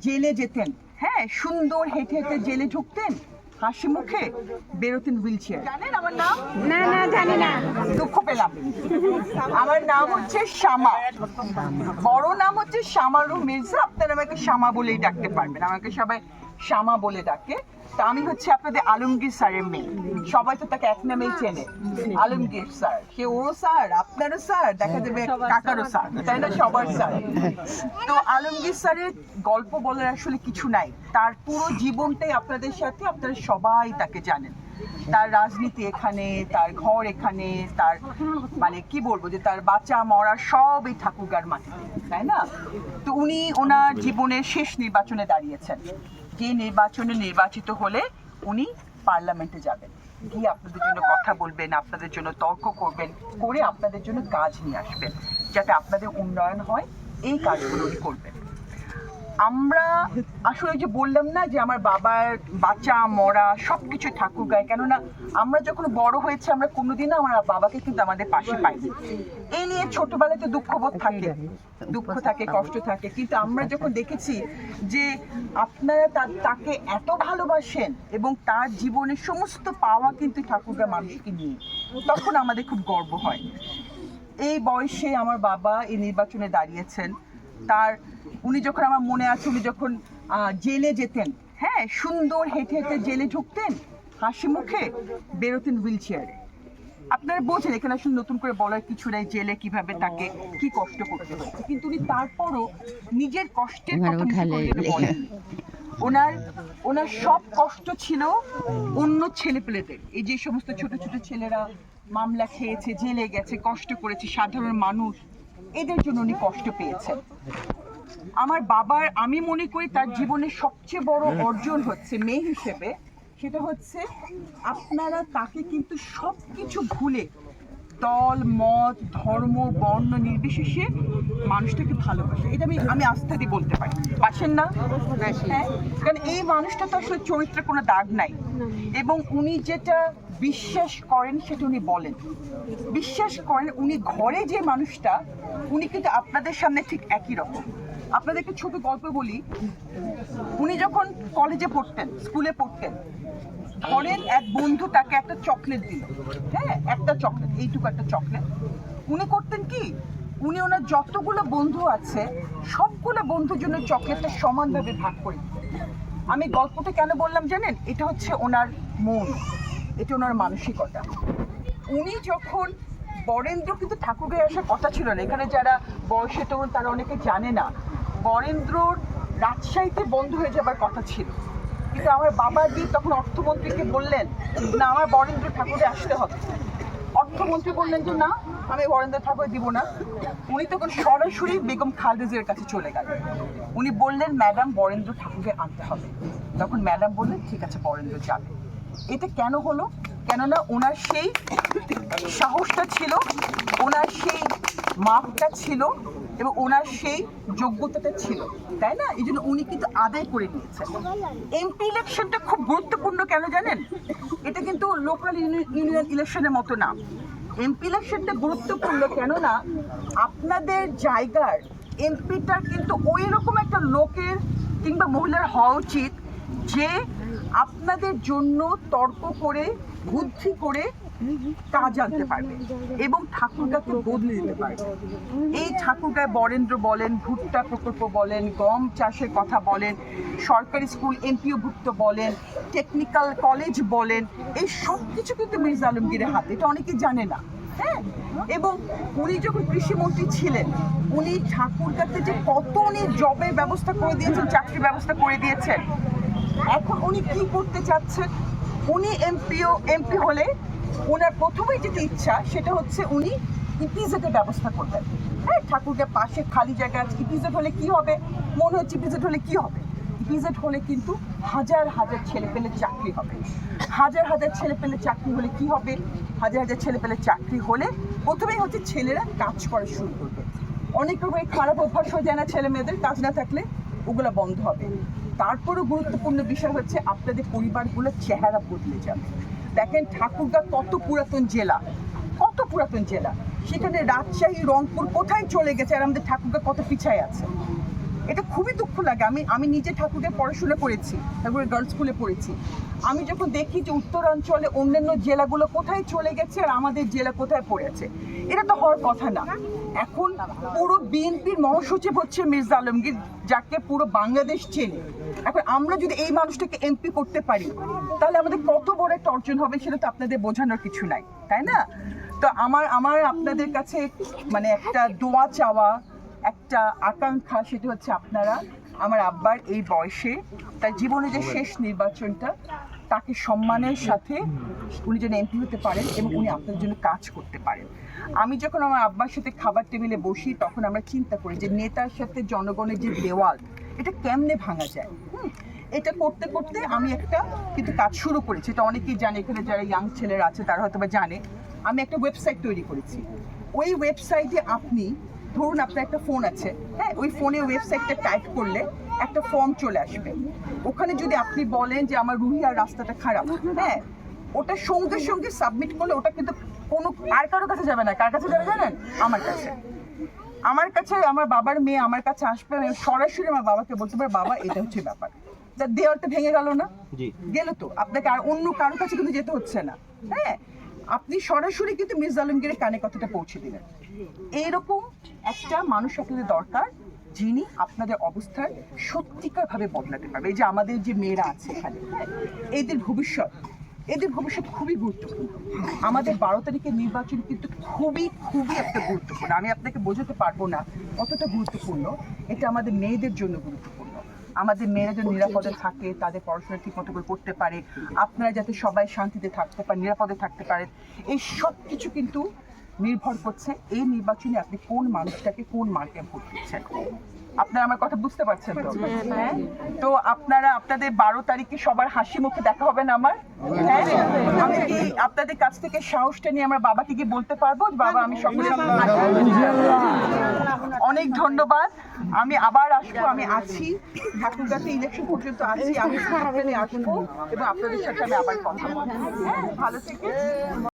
জেলে যেতেন, হ্যাঁ, সুন্দর হেঁটে হেঁটে জেলে ঢুকতেন, হাসি মুখে বেরোতেন হুইল চেয়ার। জানেন আমার নাম? না না জানি না। দুঃখ পেলাম। আমার নাম হচ্ছে শ্যামা, বড় নাম হচ্ছে শ্যামারু মির্জা। আপনারা আমাকে শ্যামা বলেই ডাকতে পারবেন, আমাকে সবাই শ্যামা বলে ডাকে। তা আমি হচ্ছে আপনাদের আলমগীর স্যারের মেয়ে, সবাই তো তাকে এক নামেই চেনে, আলমগীর স্যার। সে ওরও স্যার, আপনারও স্যার, দেখা যাবে কাকারও স্যার, তাই না, সবার স্যার। তো আলমগীর স্যারের গল্প বলার আসলে কিছু নাই, তার পুরো জীবনটাই আপনাদের সাথে, আপনারা সবাই তাকে জানেন। তার রাজনীতি এখানে, তার ঘর এখানে, তার মানে কি বলবো যে তার বাচ্চা মরা সব এই ঠাকুরগার মাটি, তাই না? তো উনি ওনার জীবনের শেষ নির্বাচনে দাঁড়িয়েছেন, যে নির্বাচনে নির্বাচিত হলে উনি পার্লামেন্টে যাবেন, গিয়ে আপনাদের জন্য কথা বলবেন, আপনাদের জন্য তর্ক করবেন, করে আপনাদের জন্য কাজ নিয়ে আসবেন, যাতে আপনাদের উন্নয়ন হয়। এই কাজগুলো উনি করবেন। আমরা আসলে যে বললাম না যে আমার বাবার বাঁচা মরা সবকিছু ঠাকুরগাঁয়, কেননা আমরা যখন বড় হয়েছে আমরা কোনোদিনও আমার বাবাকে কিন্তু আমাদের পাশে পাইনি। এই নিয়ে ছোটবেলাতে দুঃখবোধ থাকে, দুঃখ থাকে, কষ্ট থাকে, কিন্তু আমরা যখন দেখেছি যে আপনারা তাকে এত ভালোবাসেন এবং তার জীবনের সমস্ত পাওয়া কিন্তু ঠাকুরগাঁ মানুষকে নিয়ে, তখন আমাদের খুব গর্ব হয়। এই বয়সে আমার বাবা এই নির্বাচনে দাঁড়িয়েছেন। তার উনি যখন, আমার মনে আছে, উনি যখন জেলে যেতেন, হ্যাঁ, সুন্দর হেঁটে হেঁটে জেলে ঢুকতেন, হাসি মুখে বেরোতেন হুইল চেয়ারে। আপনারা বোঝেন এখানে আসলে নতুন করে বলার কিছু নাই, জেলে কিভাবে তাকে কি কষ্ট করতে হয়েছে, কিন্তু উনি তারপরও নিজের কষ্টের কথা বলেন। ওনার সব কষ্ট ছিল অন্য ছেলেপেলেদের, এই যে সমস্ত ছোট ছোট ছেলেরা মামলা খেয়েছে, জেলে গেছে, কষ্ট করেছে, সাধারণ মানুষ, এদের জন্য উনি কষ্ট পেয়েছেন। আমার বাবার, আমি মনে করি তার জীবনের সবচেয়ে বড় অর্জন হচ্ছে মেয়ে হিসেবে, সেটা হচ্ছে আপনারা তাকে কিন্তু সবকিছু ভুলে দল মত ধর্ম বর্ণ নির্বিশেষে মানুষটাকে ভালোবাসে। এটা আমি আস্থা দিয়ে বলতে পারি, বাসেন না? হ্যাঁ, কারণ এই মানুষটা তো আসলে চরিত্রে কোনো দাগ নাই, এবং উনি যেটা বিশ্বাস করেন সেটা উনি বলেন, বিশ্বাস করেন। উনি ঘরে যে মানুষটা, উনি কিন্তু আপনাদের সামনে ঠিক একই রকম। আপনাদেরকে ছোট গল্প বলি। উনি যখন কলেজে পড়তেন, স্কুলে পড়তেন, ঘরের এক বন্ধু তাকে একটা চকলেট দিল, হ্যাঁ, একটা চকলেট, এইটুকু একটা চকলেট। উনি করতেন কি, উনি ওনার যতগুলো বন্ধু আছে সবগুলো বন্ধুর জন্য চকলেটটা সমানভাবে ভাগ করে দিতেন। আমি গল্পটা কেন বললাম জানেন? এটা হচ্ছে ওনার মন, এটা ওনার মানসিকতা। উনি যখন, বরেন্দ্র কিন্তু ঠাকুরগাঁয়ে আসার কথা ছিল না, এখানে যারা বয়সে তরুণ তারা অনেকে জানে না, বরেন্দ্রর রাজশাহীতে বন্ধ হয়ে যাবার কথা ছিল, কিন্তু আমার বাবা দি তখন অর্থমন্ত্রীকে বললেন না, আমার বরেন্দ্র ঠাকুরে আসতে হবে। অর্থমন্ত্রী বললেন যে না, আমি বরেন্দ্র ঠাকুর দিব না। উনি তখন সরাসরি বেগম খালেদা জিয়ার কাছে চলে গেলেন। উনি বললেন ম্যাডাম বরেন্দ্র ঠাকুরকে আনতে হবে। তখন ম্যাডাম বললেন ঠিক আছে, বরেন্দ্র যাবে। এটা কেন হলো? কেননা ওনার সেই সাহসটা ছিল, ওনার সেই মাপটা ছিল, এবং ওনার সেই যোগ্যতাটা ছিল, তাই না? এই জন্য উনি কিন্তু আদায় করে নিয়েছেন। এমপি ইলেকশনটা খুব গুরুত্বপূর্ণ, কেন জানেন? এটা কিন্তু লোকাল ইউনিয়ন ইলেকশনের মতো না। এমপি ইলেকশনটা গুরুত্বপূর্ণ কেননা আপনাদের জায়গার এমপিটার কিন্তু ওই রকম একটা লোকের কিংবা মহিলার হওয়া উচিত যে আপনাদের জন্য তর্ক করে, বুদ্ধি করে কাজ আনতে পারবে এবং ঠাকুরগাঁকে বদলে দিতে পারবে। এই ঠাকুরগাঁয় বরেন্দ্র বলেন, ভুট্টা প্রকল্প বলেন, গম চাষের কথা বলেন, সরকারি স্কুল এমপিওভুক্ত বলেন, টেকনিক্যাল কলেজ বলেন, এই সব কিছু কিন্তু মির্জা আলমগীরের হাতে, এটা অনেকে জানে না। হ্যাঁ, এবং উনি যখন কৃষিমন্ত্রী ছিলেন, উনি ঠাকুরগাঁতে যে কত উনি জবের ব্যবস্থা করে দিয়েছেন, চাকরির ব্যবস্থা করে দিয়েছেন। এখন উনি কি করতে চাচ্ছেন? উনি এমপি হলে ওনার প্রথমেই যেটা ইচ্ছা সেটা হচ্ছে উনি ইপিজেডের ব্যবস্থা করবেন। হ্যাঁ, ঠাকুরগাঁর পাশে খালি জায়গা আছে, ইপিজেড হলে কি হবে? মনে হচ্ছে ইপিজেড হলে কি হবে? ইপিজেড হলে কিন্তু হাজার হাজার ছেলেপেলে চাকরি হবে। হাজার হাজার ছেলেপেলে চাকরি হলে কি হবে? হাজার হাজার ছেলেপেলে চাকরি হলে প্রথমেই হচ্ছে ছেলেরা কাজ করা শুরু করবে। অনেক রকমের খারাপ অভ্যাস হয়ে যায় না ছেলে মেয়েদের, কাজ না থাকলে ওগুলো বন্ধ হবে। তারপরও গুরুত্বপূর্ণ বিষয় হচ্ছে আপনাদের পরিবারগুলোর চেহারা বদলে যাবে। দেখেন ঠাকুরগাঁ কত পুরাতন জেলা, কত পুরাতন জেলা, সেখানে রাজশাহী রংপুর কোথায় চলে গেছে, আর আমাদের ঠাকুরগাঁ কত পিছায় আছে। এটা খুবই দুঃখ লাগে। আমি নিজে ঠাকুরের পড়াশোনা করেছি, ঠাকুরের গার্লস স্কুলে পড়েছি। আমি যখন দেখি যে উত্তরাঞ্চলে অন্যান্য জেলাগুলো কোথায় চলে গেছে আর আমাদের জেলা কোথায় পড়েছে, এটা তো হওয়ার কথা না। এখন পুরো বিএনপির মহাসচিব হচ্ছে মির্জা আলমগীর, যাকে পুরো বাংলাদেশ চেনে। এখন আমরা যদি এই মানুষটাকে এমপি করতে পারি, তাহলে আমাদের কত বড় একটা অর্জন হবে, সেটা তো আপনাদের বোঝানোর কিছু নাই, তাই না? তো আমার আপনাদের কাছে মানে একটা দোয়া চাওয়া, একটা আকাঙ্ক্ষা, সেটা হচ্ছে আপনারা আমার আব্বার এই বয়সে তার জীবনের যে শেষ নির্বাচনটা, তাকে সম্মানের সাথে উনি যেন এমপি হতে পারেন এবং উনি আপনাদের জন্য কাজ করতে পারেন। আমি যখন আমার আব্বার সাথে খাবার টেবিলে বসি, তখন আমরা চিন্তা করি যে নেতার সাথে জনগণের যে দেওয়াল, এটা কেমনে ভাঙা যায়। এটা করতে করতে আমি একটা কিন্তু কাজ শুরু করেছি, এটা অনেকেই জানে, এখানে যারা ইয়াং ছেলেরা আছে তারা হয়তো বা জানে। আমি একটা ওয়েবসাইট তৈরি করেছি। ওই ওয়েবসাইটে আপনি ধরুন আপনার একটা ফোন আছে, হ্যাঁ, ওই ফোনে ওয়েবসাইটটা টাইপ করলে একটা ফর্ম চলে আসবে। ওখানে যদি আপনি বলেন যে আমার রুহিয়ার রাস্তাটা খারাপ, হ্যাঁ, ওটা সঙ্গে সঙ্গে সাবমিট করলে ওটা কিন্তু কোনো আর কারোর কাছে যাবে না। কার কাছে যাবে জানেন? আমার কাছে। আমার বাবার মেয়ে আমার কাছে আসবে, আমি সরাসরি আমার বাবাকে বলতে পারি, বাবা এটা হচ্ছে ব্যাপার। দেওয়ালটা ভেঙে গেল না? গেল তো। আপনাকে আর অন্য কারোর কাছে কিন্তু যেতে হচ্ছে না। হ্যাঁ, আপনি সরাসরি কিন্তু মির্জা আলমগীরের কানে কথাটা পৌঁছে দিলেন। এইরকম একটা মানুষ আপনাদের দরকার, যিনি আপনাদের অবস্থার সত্যিকার ভাবে বদলাতে পারবে। এই যে আমাদের যে মেয়েরা আছে এখানে, এদের ভবিষ্যৎ খুবই গুরুত্বপূর্ণ। আমাদের 12 তারিখের নির্বাচন কিন্তু খুবই খুবই একটা গুরুত্বপূর্ণ। আমি আপনাকে বোঝাতে পারবো না কতটা গুরুত্বপূর্ণ। এটা আমাদের মেয়েদের জন্য গুরুত্বপূর্ণ। আমাদের মেয়েরা যেন নিরাপদে থাকে, তাদের পড়াশোনা ঠিক মতো করে করতে পারে, আপনারা যাতে সবাই শান্তিতে থাকতে পারেন, নিরাপদে থাকতে পারেন, এই সব কিছু কিন্তু নির্ভর করছে এই নির্বাচনে আপনি কোন মানুষটাকে কোন মার্কে ভোট দিচ্ছেন। আপনারা আমার কথা বুঝতে পারছেন তো? হ্যাঁ, তো আপনারা আপনাদের 12 তারিখে সবার হাসি মুখে দেখা হবে না আমার? হ্যাঁ, আমি কি আপনাদের কাছ থেকে সাহসটা নিয়ে আমার বাবাকে গিয়ে বলতে পারবো, বাবা আমি সকলের অনেক ধন্যবাদ। আমি আবার আসবো, আমি আছি, ঠাকুরগাতে ইলেকশন পর্যন্ত আছি, আমি আসবো এবং আপনাদের সাথে আমি আবার কথা বলবো। হ্যাঁ, ভালো থেকে।